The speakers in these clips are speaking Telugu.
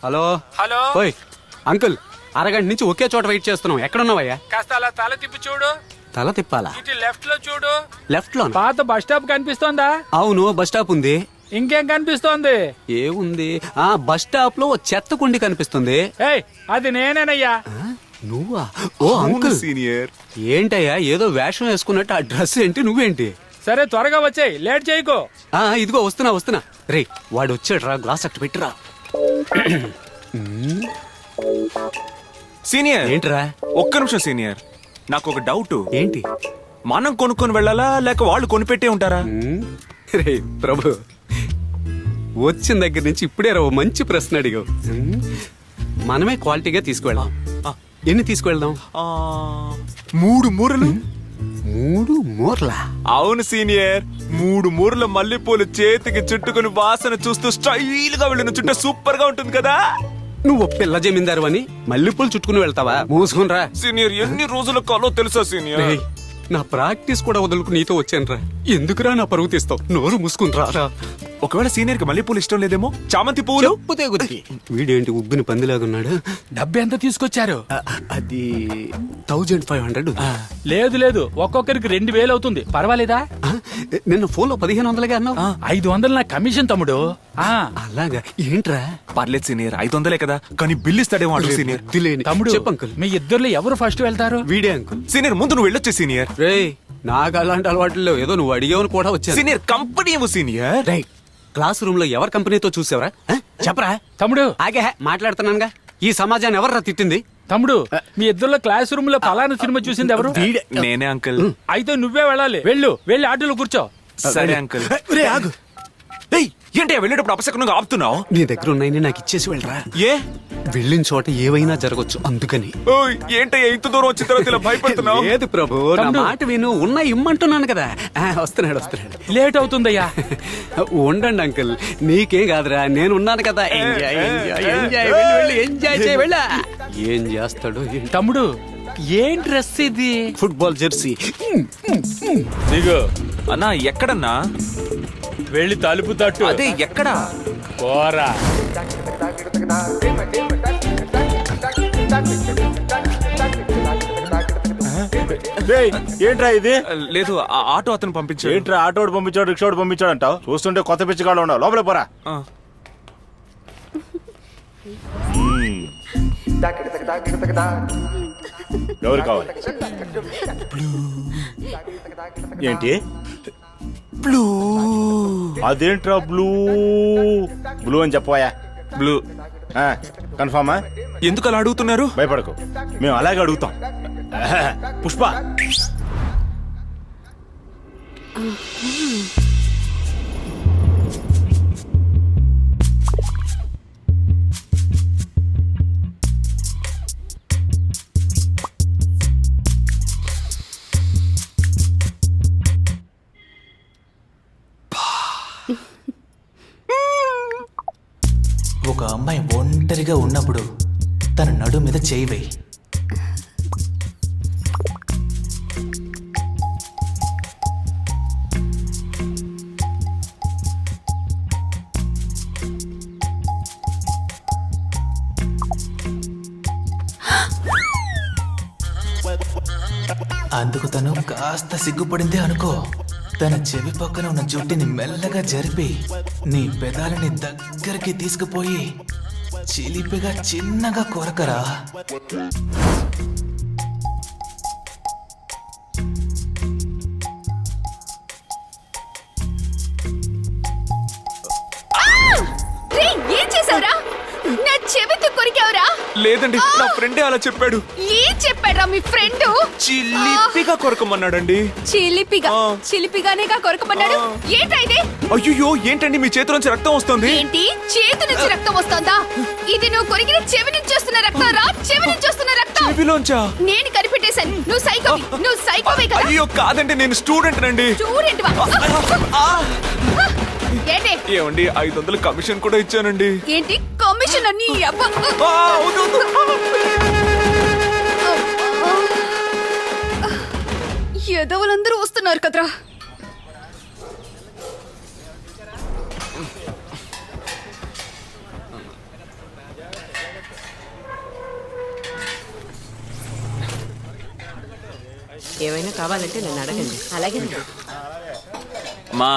హలో హలో ఓయ్ అంకుల్, అరగంట నుంచి ఒకే చోట వెయిట్ చేస్తున్నాం. ఎక్కడున్నావయ్యా? కాస్త అలా తల తిప్పి చూడు. తల తిప్పాలా? ఇటు లెఫ్ట్ లో చూడు. లెఫ్ట్ లో? పాత బస్ స్టాప్ కనిపిస్తోందా? అవును, బస్ స్టాప్ ఉంది. ఇంకేం కనిపిస్తోంది? ఏముంది, ఆ బస్ స్టాప్ లో చెత్త కుండి కనిపిస్తుంది. ఏయ్, అది నేనేనయ్యా. ఆ, నువ్వా? ఓ అంకుల్ సీనియర్. ఏంటయ్యా ఏదో వేషం వేసుకున్నట్టు ఆ డ్రెస్ ఏంటి, నువ్వేంటి? సరే త్వరగా వచ్చేయ్, లేట్ చేయకు. ఇదిగో వస్తున్నా. రే వాడు వచ్చాడు రా, గ్లాస్ అట్టు పెట్టిరా. సీనియర్ ఏంట్రా? ఒక్క నిమిషం సీనియర్, నాకు ఒక డౌట్. ఏంటి? మనం కొనుక్కొని వెళ్ళాలా లేక వాళ్ళు కొనిపెట్టే ఉంటారా? రే ప్రభు, వచ్చిన దగ్గర నుంచి ఇప్పుడే రా ఓ మంచి ప్రశ్న అడిగావు. మనమే క్వాలిటీగా తీసుకువెళ్దాం. ఎన్ని తీసుకువెళ్దాం? 3 మూరలు. 3 మూరలా? అవును సీనియర్, 3 మూరల మల్లెపూలు చేతికి చుట్టుకుని వాసన చూస్తూ స్టైల్ గా వెళ్ళిన చుట్టూ సూపర్ గా ఉంటుంది కదా. నువ్వు పిల్ల జమీందారు అని మల్లెపూలు చుట్టుకుని వెళ్తావా? మూసుకుని రా. సీనియర్ ఎన్ని రోజుల కాలో తెలుసా సీనియర్? రేయ్, నా ప్రాక్టీస్ కూడా వదులుకు నీతో వచ్చాను రా. ఎందుకురా నా పరువు తీస్తావు? నోరు మూసుకుని రా. ఒకవేళ సీనియర్ కి మల్లెపూలు ఇష్టం లేదేమో, చామంతి పువ్వులు. చెప్పుతే గుద్ది. వీడేంటి ఉబ్బిన పందిలాగున్నాడు? డబ్బు ఎంత తీసుకొచ్చారు? అది 1500. లేదు ఒక్కొక్కరికి 2000 అవుతుంది. పర్వాలేదా? నిన్న ఫోన్ లో 1500గా అన్నావు. 500 నా కమిషన్ తమ్ముడు. అలాగా? ఏంట్రా? పర్లేదు సీనియర్, 500 కదా, కానీ బిల్ ఇస్తాడేమో అడుగు సీనియర్. తమ్ముడు తమ్ముడు చెప్పు అంకుల్. మీ ఇద్దరులో ఎవరు ఫస్ట్ వెళ్తారు? వీడే అంకుల్. సీనియర్ ముందు నువ్వు వెళ్ళొచ్చే సీనియర్. రేయ్, నాకు అలాంటి అలవాట్లు లేవు. ఏదో నువ్వు అడిగావని కూడా వచ్చాను. సీనియర్ కంపెనీ ఏమో సీనియర్. రేయ్, క్లాస్ రూమ్ లో ఎవరి కంపెనీతో చూసావరా? చెప్పరా. తమ్ముడు ఆగే మాట్లాడుతున్నానుగా. ఈ సమాజాన్ని ఎవర్రా తిట్టింది? తమ్ముడు, మీ ఇద్దరులో క్లాస్ రూమ్ లో పలానా సినిమా చూసింది ఎవరు? నేనే అంకుల్. అయితే నువ్వే వెళ్ళాలి. వెళ్ళి ఆటోలో కూర్చో. సరే అంకుల్. రేయ్, ఆగు. ఏయ్, ఏంటి వెళ్ళేటప్పుడు అపశకునంగా ఆపుతున్నావు? నీ దగ్గర ఉన్నాయని నాకు ఇచ్చేసి వెళ్ళరా. ఏ వెళ్ళిన చోట ఏవైనా జరగచ్చు, అందుకని. ఏంటయ్యా ఇంత దూరం వచ్చిన తర్వాత ఇలా భయపడుతున్నావు? లేదు ప్రభు, నా తమ్ముడు. మాట విను. ఉన్న ఇమ్మంటున్నాను కదా. వస్తున్నాడు. లేట్ అవుతుందయ్యా. ఉండండి అంకుల్, నీకేం కాదురా, నేను ఉన్నాను కదా. ఎంజాయ్ వెళ్ళి ఎంజాయ్ చేయ వెళ్ళ. ఏం చేస్తాడు ఏంటి? తమ్ముడు, ఏం డ్రెస్ ఇది? Football Jersey. దిగు. అన్నా ఎక్కడన్నా? వెళ్ళి తలుపు తట్టు. అదే ఎక్కడా? పోరా. ఏంట్రా ఇది? లేదు, ఆ ఆటో అతను పంపించాడు. ఏంట్రా ఆటోడు పంపించాడు, రిక్షాడు పంపించాడు అంటావు? చూస్తుంటే కొత్త పిచ్చిగాడు ఉండవు. లోపల పోరా. ఆ. ఎవరు కావాలి? ఏంటి? బ్లూ. అదేంట్రా బ్లూ బ్లూ అని చెప్పవా? బ్లూ. కన్ఫామా? ఎందుకు అలా అడుగుతున్నారు? భయపడకు, మేము అలాగే అడుగుతాం. పుష్ప, ఒక అమ్మాయి ఒంటరిగా ఉన్నప్పుడు తన నడు మీద చేయి వేయి. అందుకు తను కాస్త సిగ్గుపడిందే అనుకో. తన చెవి పక్కన ఉన్న జుట్టుని మెల్లగా జరిపి నీ పెదాలని దగ్గరికి తీసుకుపోయి చిలిపిగా చిన్నగా కొరకరా. ఏం చేసావురా? నా చెవితో కొరికావురా? లేదండి, నా ఫ్రెండే అలా చెప్పాడు. ఏం చెప్పాడ్రా మీ ఫ్రెండ్? చిల్లిపిగా కొరకమన్నాడండి. చిలిపిగానేగా కొరకమన్నాడు. ఏంటా ఇది? అయ్యో ఏంటండి, మీ చేతిలోంచి రక్తం వస్తుంది. ఏంటి? చేతి నుంచి రక్తం వస్తోందా? ఇది నువ్వు కొరికిన చెవి నుంచి వస్తున్న రక్తం రా. చెవి నుంచి వస్తున్న రక్తం. చెవిలోంచా? నేను కనిపెట్టేశాను. నువ్వు సైకోవే కదా? అయ్యో కాదండి, నేను స్టూడెంట్ నండి. స్టూడెంట్ వా? ఏంటి? ఏమండి 500 కమిషన్ కూడా ఇచ్చానండి. ఏంటి కమిషన్ అని? ఎదవలందరూ వస్తున్నారు కదరా. ఏమైనా కావాలంటే నన్ను అడగండి. అలాగే మా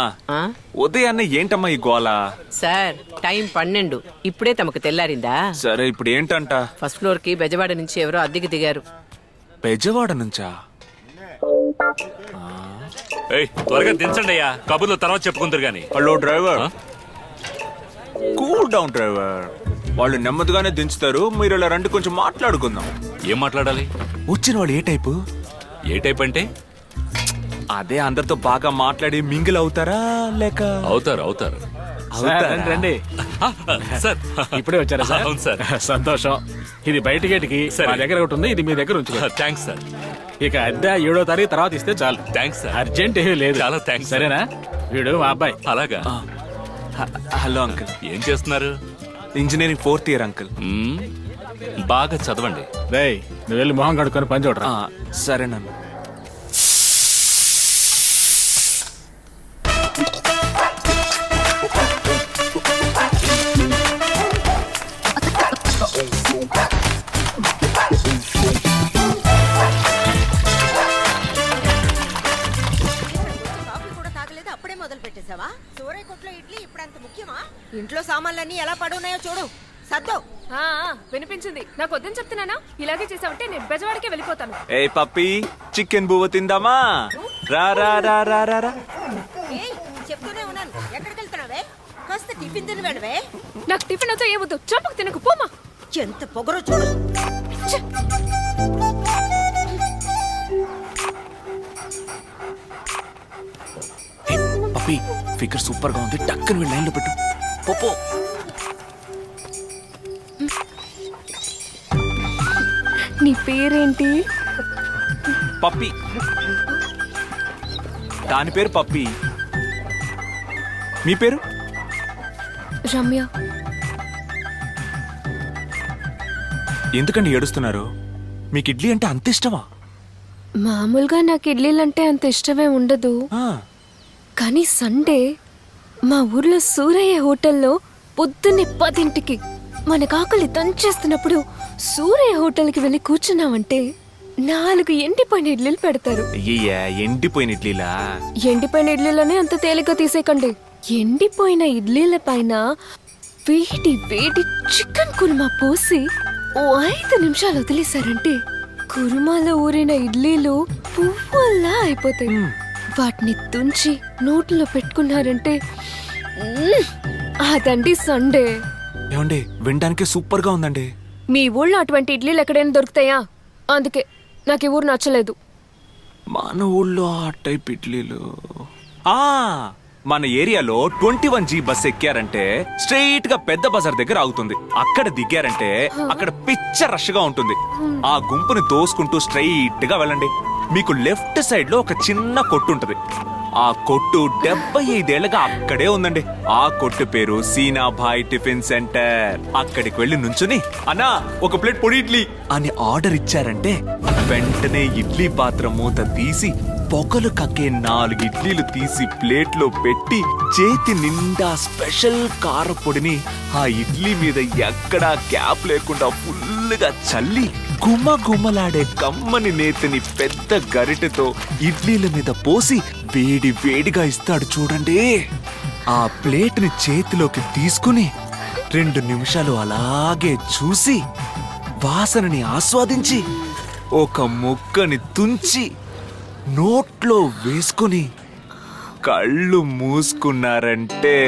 ఉదయాన్నే ఏంటమ్మా ఈ గోల? Sir, time 12. ఇప్పుడే తమకు తెల్లారిందా? సరే ఇప్పుడు ఏంటంట? ఫస్ట్ ఫ్లోర్ కి బెజవాడ నుంచి ఎవరో అద్దెకి దిగారు. బెజవాడ నుంచా? త్వరగా దించండి అయ్యా, కబుర్లు తర్వాత చెప్పుకుందరు గాని. Hello driver, cool down driver. వాళ్ళు నెమ్మదిగానే దించుతారు, మీరు ఇలా రండి కొంచెం మాట్లాడుకుందాం. ఏం మాట్లాడాలి? వచ్చిన వాళ్ళు ఏ టైపు? ఏ టైప్ అంటే? అదే అందరితో బాగా మాట్లాడి మింగిల్ అవుతారా లేక? అవుతారు అవుతారు. రండి. సార్ ఇప్పుడే వచ్చారా సార్? అవును సార్. సంతోషం. ఇది బయట గేటుకి సరే. మా దగ్గర ఒకటి ఉంది, ఇది మీ దగ్గర ఉంచుకో. Thanks sir. ఇక అద్దె 7వ తారీఖు తర్వాత ఇస్తే చాలు. Thanks sir. అర్జెంట్ ఏమీ లేదు. చాలా థ్యాంక్స్. సరేనా? వీడు మా అబ్బాయి. అలాగా. Hello uncle. ఏం చేస్తున్నారు? Engineering 4th year uncle. బాగా చదవండి. రేయ్, నువ్వు వెళ్ళి మొహం కడుక్కొని పని చూడరా. సరేనమ్మా. కాఫీ కూడా తాగలేదు, అప్పుడే మొదలు పెట్టేశావా? సూరయ్య కొట్లో ఇడ్లీ ఇప్పుడు అంత ముఖ్యమా? ఇంట్లో సామాన్లన్నీ ఎలా పడున్నాయో చూడు. సర్దో. వినిపించింది. నాకు వద్దని చెప్తున్నానా? ఇలాగే చేసావంటే నేను బెజవాడికే వెళ్ళిపోతాను. ఏ పప్పి, చికెన్ బువ్వ తిందామా? రా రా రా రా రా రా. ఏయ్, చెప్తూనే ఉన్నాను, ఎక్కడికి వెళ్తున్నావే? కాస్త టిఫిన్ తిని వెళ్ళవే. నాకు టిఫిన్ అయితే ఏమొద్దు, చంపకు తినకు, పోమా. ఎంత పొగరో చూడు. పప్పి, ఫిగర్ సూపర్ గా ఉంది, టక్కని వెళ్ళి లైన్లో పెట్టు. పోపో. నీ పేరేంటి? పప్పి. దాని పేరు పప్పి. మీ పేరు? రమ్య. ఎందుకండి ఏడుస్తున్నారు? మీకు ఇడ్లీ అంటే అంత ఇష్టమా? మామూలుగా నాకు ఇడ్లీలంటే అంత ఇష్టమే ఉండదు, ఆ, కానీ సండే మా ఊర్లో సూరయ్య హోటల్లో పొద్దున్నే 10ంటికి మనకు ఆకలి దంచేస్తున్నప్పుడు సూరయ్య హోటల్కి వెళ్ళి కూర్చున్నామంటే 4 ఎండిపోయిన ఇడ్లీలు పెడతారు. అయ్యయ్యా, ఎండిపోయిన ఇడ్లీలా? ఎండిపోయిన ఇడ్లీలనే అంత తేలిగ్గా తీసేయకండి. ఎండిపోయిన ఇడ్లీల పైన వేడి వేడి చికెన్ కుర్మా పోసి ఓ 5 నిమిషాలు వదిలేశారంటే కుర్మాలో ఊరిన ఇడ్లీలు పువ్వుల్లా అయిపోతాయి. వాటిని తుంచి నోట్లో పెట్టుకున్నారంటే అదండి సండే. ఏమండి, వినడానికి సూపర్ గా ఉందండి. మీ ఊళ్ళో అటువంటి ఇడ్లీలు ఎక్కడైనా దొరుకుతాయా? అందుకే నాకు ఈ ఊరు నచ్చలేదు. మన ఊళ్ళో ఆ టైప్ ఇడ్లీలు. మన ఏరియాలో 21G బస్ ఎక్కారంటే స్ట్రైట్ గా పెద్ద బజార్ దగ్గర ఆగుతుంది. అక్కడ దిగారంటే అక్కడ పిచ్చ రష్ గా ఉంటుంది. ఆ గుంపుని తోసుకుంటూ స్ట్రైట్ గా వెళ్ళండి. మీకు లెఫ్ట్ సైడ్ లో ఒక చిన్న కొట్టు ఉంటది. ఆ కొట్టు 75 ఏళ్లుగా అక్కడే ఉందండి. ఆ కొట్టు పేరు సీనాభాయ్ టిఫిన్ సెంటర్. అక్కడికి వెళ్లి నుంచుని అన్నా ఒక ప్లేట్ పొడి ఇడ్లీ అని ఆర్డర్ ఇచ్చారంటే వెంటనే ఇడ్లీ పాత్ర మూత తీసి పొగలు కక్కే 4 ఇడ్లీలు తీసి ప్లేట్లో పెట్టి చేతి నిండా స్పెషల్ కారపొడిని ఆ ఇడ్లీ మీద ఎక్కడా గ్యాప్ లేకుండా ఫుల్గా చల్లి గుమ్మ గుమ్మలాడే కమ్మని నేతిని పెద్ద గరిటెతో ఇడ్లీల మీద పోసి వేడి వేడిగా ఇస్తాడు చూడండి. ఆ ప్లేట్ని చేతిలోకి తీసుకుని 2 నిమిషాలు అలాగే చూసి వాసనని ఆస్వాదించి ఒక ముక్కని తుంచి నోట్లో వేసుకుని కళ్ళు మూసుకున్నారంటే